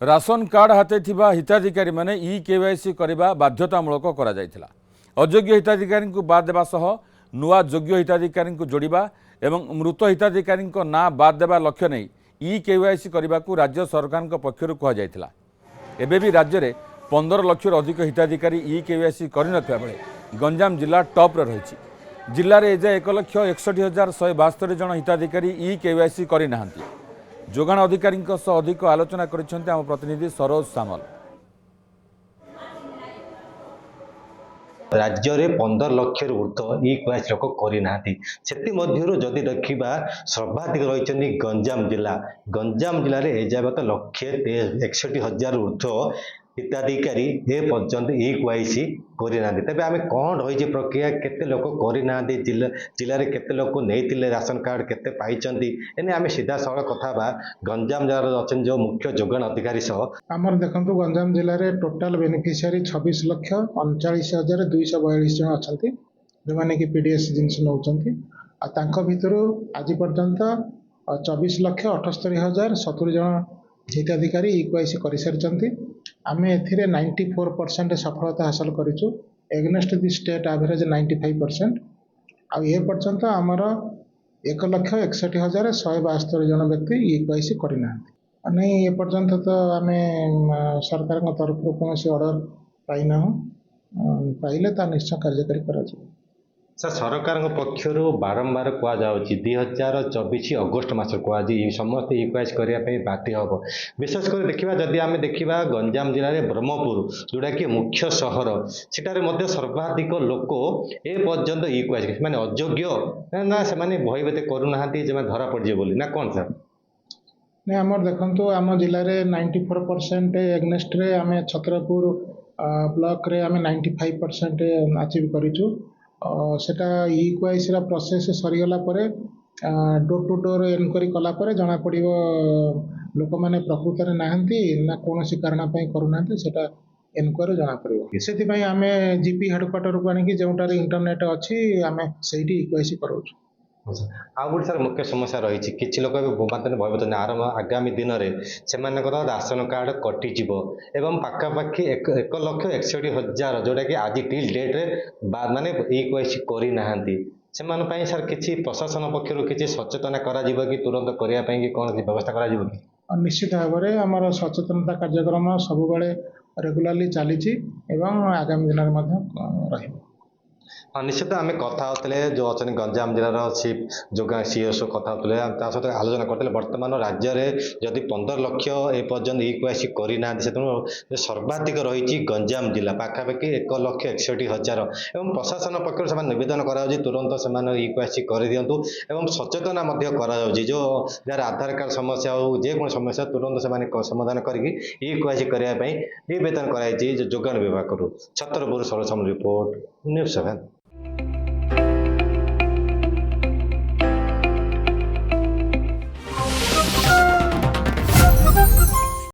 Ration card हाते थिबा हिताधिकारी माने ई केवाईसी करबा बाध्यतामूलक करा जायथिला। अयोग्य हिताधिकारी को बाद देबा सह नुआ योग्य हिताधिकारी को जोड़िबा एवं मृत हिताधिकारी ना बाद देबा लक्ष्य नहीं ई केवाईसी करबा को राज्य सरकार पक्षर कह जायथिला। एबे भी राज्य में 15 लाख अधिक हिताधिकारी ई केवाईसी करनथिबा बेले गंजाम जिला टॉप रे रहिछि। जिल्ला रे एजा 1,61,172 जन हिताधिकारी ई केवाईसी करि नाहंती। जोगाण अधिकारी अधिक आलोचना करिसेंते आम प्रतिनिधि सरोज सामल। राज्य में 15 लाख ऊर्ध्व ई केवाईसी लोक करना जदि देखा सर्वाधिक रही गंजाम जिला। गंजाम जिले में एजावत 1,61,000 ऊर्ध्व हिताधिकारी ए पर्यंत ई केवाईसी करना। तेज आम कौन रही प्रक्रिया केते लोक करना जिले में केते लोक नहीं राशन कार्ड केते पाइचंती एने आम सीधा सड़क कथा गंजाम जिले अच्छा जो मुख्य जोगाण अधिकारी सह आमर देखो गंजाम जिले में टोटाल बेनिफिशियरी 26,39,242 जन अच्छा जो मैंने कि पीडीएस जिनस नौ भितर आज पर्यंत 24,78,070 जन हिताधिकारी ई केवाईसी कर सारी। आम ए 94% सफलता हासिल करूँ एगेन्स्ट दि स्टेट एवरेज 95%। आ ये पर्यंत आमर 1,61,172 जन व्यक्ति ई केवाईसी करना नहीं। ए पर्यंत तो आम सरकार तरफ कौन ऑर्डर पाइना पाइले ता निश्चय कार्यकारी करा। सर सरकार पक्षर बारंबार कहुच्छी 2024 अगस्ट मस कहुच्छी समस्त ई केवाईसी करने बाध्य हम। विशेषकर देखा जदि आम देखा गंजाम जिले में ब्रह्मपुर जोटा कि मुख्य सहर सेठारे सर्वाधिक लोक ए पर्यंत ई केवाईसी माने अयोग्य ना से भयभीत करूना धरा पड़े बोली ना कौन सर नहीं आम देखो आम जिले में 94% एगनेस्ट रे आम छत्रपुर ब्लॉक रे आम 95% अचीव करूँ। सेटा ई केवाईसी प्रोसेस सरीगला डोर टू डोर एनक्वारी कलापर जना पड़ लोक मैंने प्रकृत में नहांती ना कौन कारण करूना सेटा एनक्वारी जना पड़े। से आम जीपी हेडक्वार्टर को आनिकी जोटार इंटरनेट अच्छी आम से ई केवाईसी कराऊँ। आउ गोटे सर मुख्य समस्या रही कि लोक भयभीत आगामी दिन में से राशन कार्ड कटिज एवं पाखापाखि 1,61,000 जोटा कि आज टिल डेट्रे माने ई केवाईसी करना से सर किसी प्रशासन पक्षर किसी सचेतना कि तुरंत करने कि कौन व्यवस्था कर निश्चित भाव में आमर सचेतनता कार्यक्रम सब रेगुलाली चली आगामी दिन में हाँ निश्चित आम कथा होते जो अच्छा गंजाम जिलार चिफ जोगा सीएसओ कथा होते सहित आलोचना करते बर्तमान राज्य में जदि 15 लाख ए पर्यंत ई केवाईसी करना से सर्वाधिक रही गंजाम जिला पाखापाखि 1,61,000 एवं प्रशासन पक्ष से नवेदन कर तुरंत से ई केवाईसी कर दिंतु एवं सचेतना जो जार आधार कार्ड समस्या हो जेको समस्या तुरंत से समाधान करके ई केवाईसी करने नवेदन कर जोगाण विभाग छत्रपुर सरसम रिपोर्ट न्यूज़ 7।